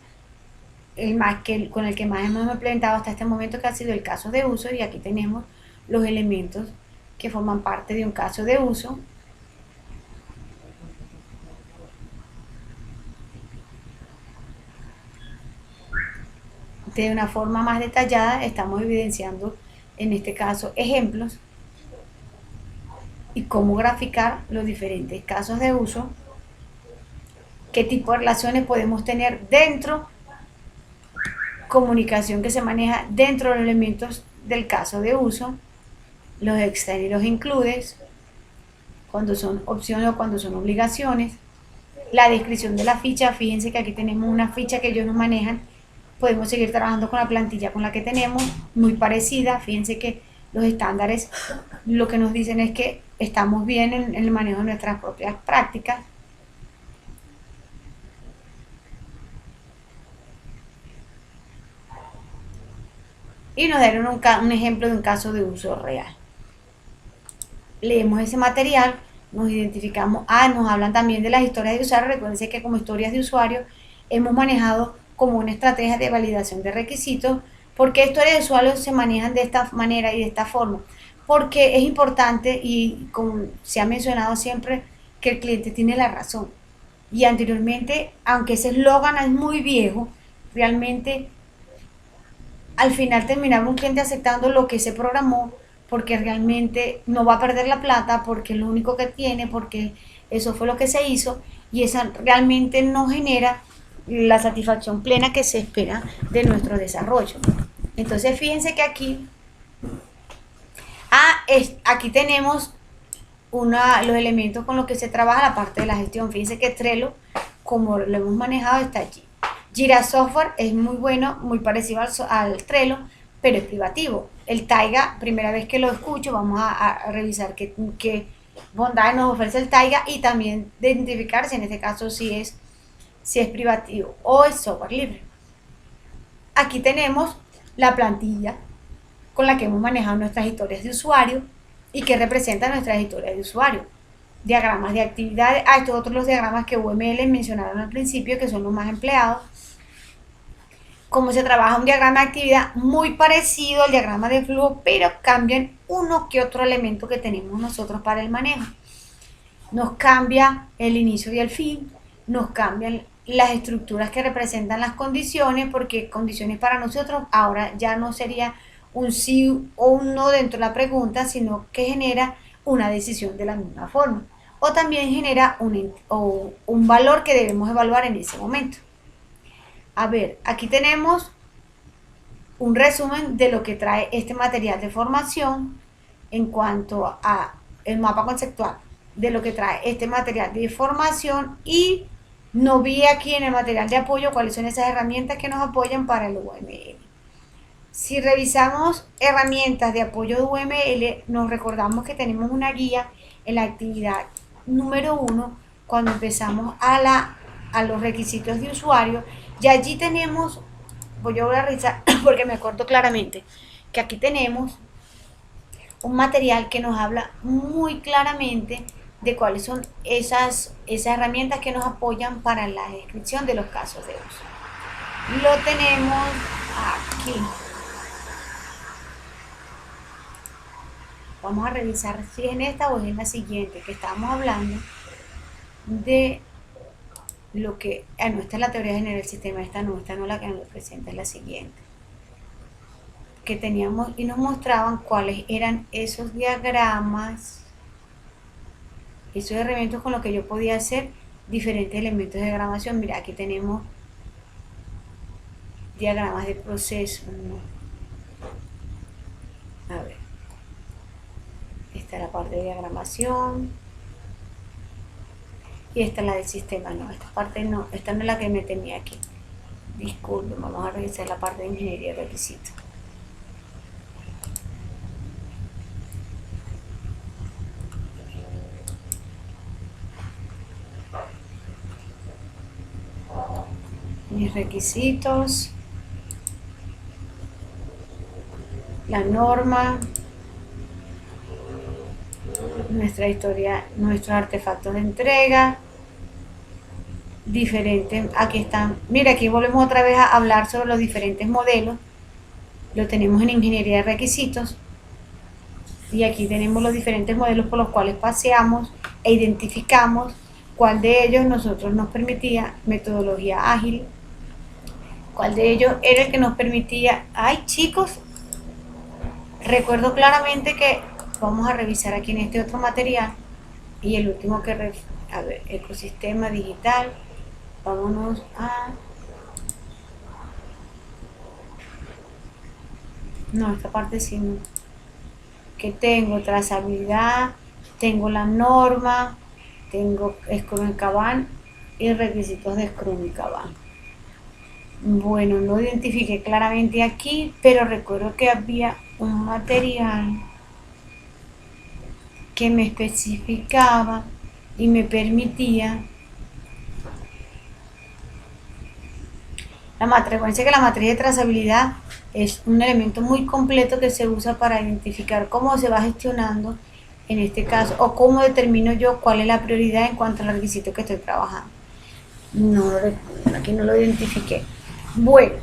S1: con el que más hemos implementado hasta este momento, que ha sido el caso de uso, y aquí tenemos los elementos que forman parte de un caso de uso. De una forma más detallada estamos evidenciando en este caso ejemplos y cómo graficar los diferentes casos de uso, qué tipo de relaciones podemos tener dentro, comunicación que se maneja dentro de los elementos del caso de uso, los extend y los includes, cuando son opciones o cuando son obligaciones, la descripción de la ficha. Fíjense que aquí tenemos una ficha que ellos nos manejan. Podemos seguir trabajando con la plantilla con la que tenemos, muy parecida. Fíjense que los estándares lo que nos dicen es que estamos bien en el manejo de nuestras propias prácticas. Y nos dieron un ejemplo de un caso de uso real. Leemos ese material, nos identificamos. Nos hablan también de las historias de usuario. Recuerden que como historias de usuario hemos manejado como una estrategia de validación de requisitos. ¿Por qué historias de usuarios se manejan de esta manera y de esta forma? Porque es importante y como se ha mencionado siempre que el cliente tiene la razón. Y anteriormente, aunque ese eslogan es muy viejo, realmente al final terminaba un cliente aceptando lo que se programó porque realmente no va a perder la plata, porque es lo único que tiene, porque eso fue lo que se hizo y esa realmente no genera la satisfacción plena que se espera de nuestro desarrollo. Entonces fíjense que aquí, aquí tenemos los elementos con los que se trabaja la parte de la gestión. Fíjense que Trello, como lo hemos manejado, está allí. Jira Software es muy bueno, muy parecido al Trello, pero es privativo. El Taiga, primera vez que lo escucho, vamos a revisar qué bondades nos ofrece el Taiga y también identificar si en este caso si es privativo o es software libre. Aquí tenemos la plantilla con la que hemos manejado nuestras historias de usuario y que representa nuestras historias de usuario. Diagramas de actividades, estos otros los diagramas que UML mencionaron al principio, que son los más empleados. Cómo se trabaja un diagrama de actividad muy parecido al diagrama de flujo, pero cambian uno que otro elemento que tenemos nosotros para el manejo. Nos cambia el inicio y el fin, nos cambian las estructuras que representan las condiciones, porque condiciones para nosotros ahora ya no sería un sí o un no dentro de la pregunta, sino que genera una decisión de la misma forma. O también genera un valor que debemos evaluar en ese momento. A ver, aquí tenemos un resumen de lo que trae este material de formación en cuanto a el mapa conceptual de lo que trae este material de formación, y no vi aquí en el material de apoyo cuáles son esas herramientas que nos apoyan para el UML. Si revisamos herramientas de apoyo de UML, nos recordamos que tenemos una guía en la actividad número 1 cuando empezamos a los requisitos de usuario, y allí tenemos, voy a revisar porque me acuerdo claramente que aquí tenemos un material que nos habla muy claramente de cuáles son esas herramientas que nos apoyan para la descripción de los casos de uso. Lo tenemos aquí. Vamos a revisar si es en esta o es en la siguiente, que estábamos hablando de lo que, no, esta es la teoría general del sistema, esta no es la que nos presenta, es la siguiente, que teníamos y nos mostraban cuáles eran esos diagramas, esos elementos con los que yo podía hacer diferentes elementos de diagramación. Mira, aquí tenemos diagramas de proceso, ¿no? A ver, esta es la parte de diagramación y esta es la del sistema. No, esta parte no, esta no es la que me tenía aquí, disculpen. Vamos a revisar la parte de ingeniería de requisitos. Mis requisitos, la norma, nuestra historia, nuestros artefactos de entrega, diferentes, aquí están, mira, aquí volvemos otra vez a hablar sobre los diferentes modelos, lo tenemos en ingeniería de requisitos, y aquí tenemos los diferentes modelos por los cuales paseamos e identificamos cuál de ellos nosotros nos permitía metodología ágil, cuál de ellos era el que nos permitía. Ay, chicos, recuerdo claramente que vamos a revisar aquí en este otro material, y el último que a ver, ecosistema digital, vámonos a, no, esta parte sí no, que tengo trazabilidad, tengo la norma, tengo Scrum y Kanban y requisitos de Scrum y Kanban. Bueno, no identifiqué claramente aquí, pero recuerdo que había un material que me especificaba y me permitía recuerden que la matriz de trazabilidad es un elemento muy completo que se usa para identificar cómo se va gestionando en este caso, o cómo determino yo cuál es la prioridad en cuanto al requisito que estoy trabajando. No, aquí no lo identifiqué. Bueno,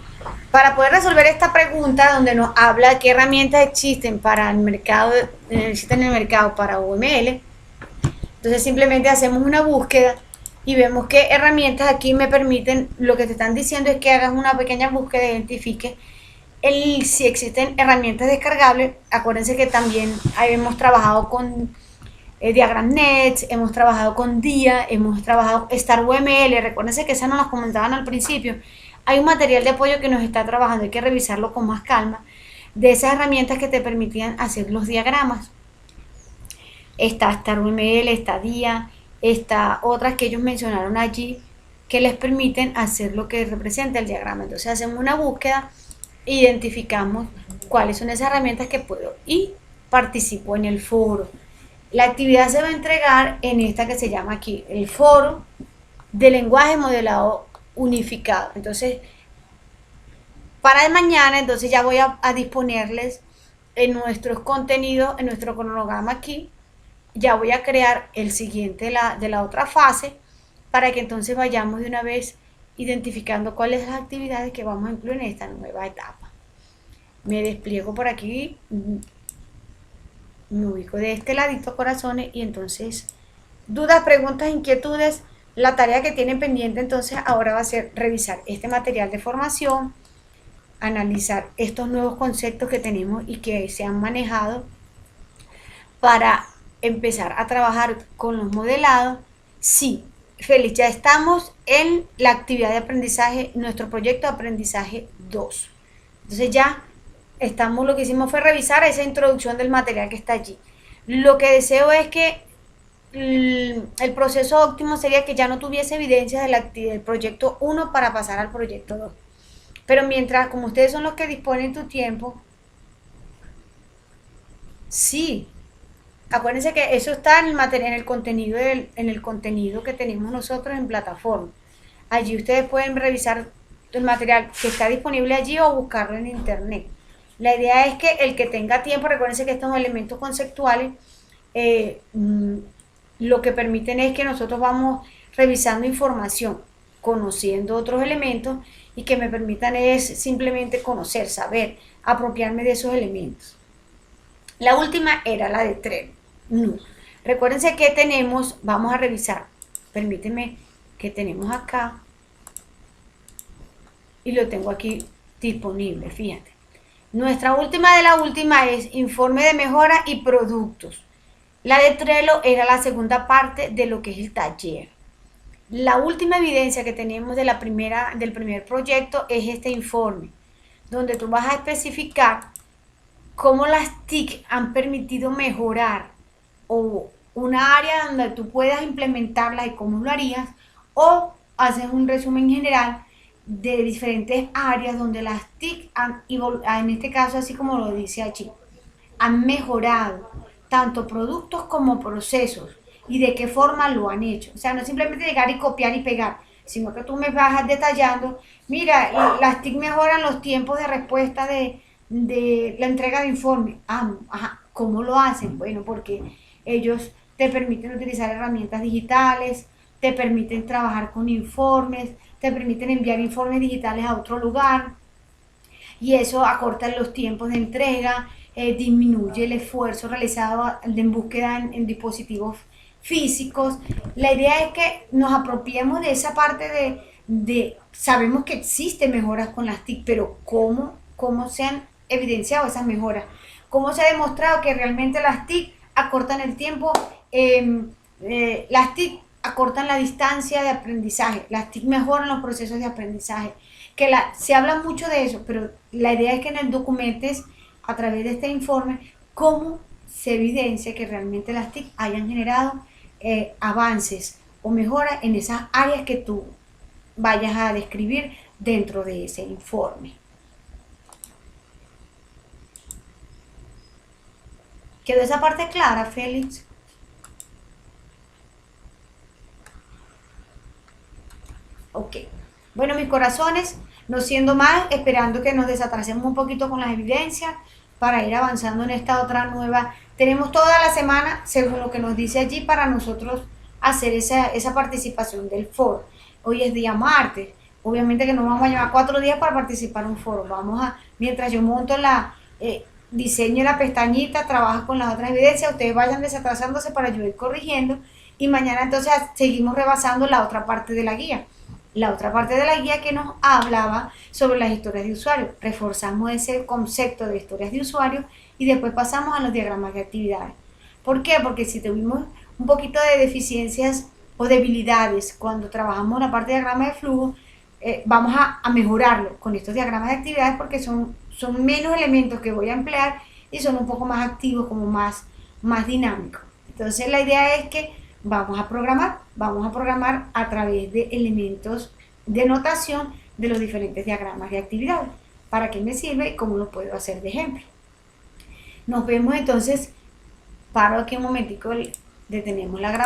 S1: para poder resolver esta pregunta donde nos habla de qué herramientas existen para el mercado, existen en el mercado para UML, entonces simplemente hacemos una búsqueda y vemos qué herramientas aquí me permiten. Lo que te están diciendo es que hagas una pequeña búsqueda, identifique si existen herramientas descargables. Acuérdense que también hemos trabajado con DiagramNet, hemos trabajado con DIA, hemos trabajado StarUML. Recuérdense que esas nos las comentaban al principio. Hay un material de apoyo que nos está trabajando, hay que revisarlo con más calma, de esas herramientas que te permitían hacer los diagramas. Está StarUML, está DIA, está otras que ellos mencionaron allí que les permiten hacer lo que representa el diagrama. Entonces hacemos una búsqueda, identificamos cuáles son esas herramientas que puedo y participo en el foro. La actividad se va a entregar en esta que se llama aquí, el foro de lenguaje modelado unificado. Entonces, para el mañana, entonces ya voy a disponerles en nuestros contenidos, en nuestro cronograma aquí, ya voy a crear el siguiente de la otra fase para que entonces vayamos de una vez identificando cuáles son las actividades que vamos a incluir en esta nueva etapa. Me despliego por aquí, me ubico de este ladito, corazones, y entonces dudas, preguntas, inquietudes. La tarea que tienen pendiente entonces ahora va a ser revisar este material de formación, analizar estos nuevos conceptos que tenemos y que se han manejado para empezar a trabajar con los modelados. Sí, Félix, ya estamos en la actividad de aprendizaje, nuestro proyecto de aprendizaje 2. Entonces ya estamos, lo que hicimos fue revisar esa introducción del material que está allí. Lo que deseo es que el proceso óptimo sería que ya no tuviese evidencias del proyecto 1 para pasar al proyecto 2. Pero mientras, como ustedes son los que disponen tu tiempo, sí, acuérdense que eso está en el material, en el contenido que tenemos nosotros en plataforma. Allí ustedes pueden revisar el material que está disponible allí o buscarlo en internet. La idea es que el que tenga tiempo, recuérdense que estos elementos conceptuales lo que permiten es que nosotros vamos revisando información, conociendo otros elementos y que me permitan es simplemente conocer, saber, apropiarme de esos elementos. La última era la de Trello. No. Recuérdense que tenemos, vamos a revisar, permíteme que tenemos acá y lo tengo aquí disponible, fíjate. Nuestra última de la última es informe de mejora y productos. La de Trello era la segunda parte de lo que es el taller. La última evidencia que tenemos del primer proyecto es este informe, donde tú vas a especificar cómo las TIC han permitido mejorar o una área donde tú puedas implementarla y cómo lo harías, o haces un resumen general de diferentes áreas donde las TIC en este caso, así como lo dice allí, han mejorado tanto productos como procesos y de qué forma lo han hecho. O sea, no simplemente llegar y copiar y pegar, sino que tú me vas detallando, mira, las TIC mejoran los tiempos de respuesta de la entrega de informe. ¿Cómo lo hacen? Bueno, porque ellos te permiten utilizar herramientas digitales, te permiten trabajar con informes, te permiten enviar informes digitales a otro lugar y eso acorta los tiempos de entrega, disminuye el esfuerzo realizado en búsqueda en dispositivos físicos. La idea es que nos apropiemos de esa parte sabemos que existen mejoras con las TIC, pero ¿cómo se han evidenciado esas mejoras? ¿Cómo se ha demostrado que realmente las TIC acortan el tiempo? Las TIC acortan la distancia de aprendizaje, las TIC mejoran los procesos de aprendizaje, se habla mucho de eso, pero la idea es que nos documentes a través de este informe cómo se evidencia que realmente las TIC hayan generado avances o mejoras en esas áreas que tú vayas a describir dentro de ese informe. ¿Quedó esa parte clara, Félix? Ok. Bueno, mis corazones, no siendo más, esperando que nos desatrasemos un poquito con las evidencias para ir avanzando en esta otra nueva. Tenemos toda la semana, según lo que nos dice allí, para nosotros hacer esa participación del foro. Hoy es día martes. obviamente que no vamos a llevar 4 días para participar en un foro. Mientras yo monto diseño la pestañita, trabajo con las otras evidencias, ustedes vayan desatrasándose para yo ir corrigiendo y mañana entonces seguimos rebasando la otra parte de la guía. La otra parte de la guía que nos hablaba sobre las historias de usuario. Reforzamos ese concepto de historias de usuario y después pasamos a los diagramas de actividades. ¿Por qué? Porque si tuvimos un poquito de deficiencias o debilidades cuando trabajamos la parte de diagrama de flujo, vamos a mejorarlo con estos diagramas de actividades porque son menos elementos que voy a emplear y son un poco más activos, como más dinámicos. Entonces la idea es que vamos a programar a través de elementos de notación de los diferentes diagramas de actividades. ¿Para qué me sirve y cómo lo puedo hacer de ejemplo? Nos vemos entonces, paro aquí un momentico, detenemos la grabación.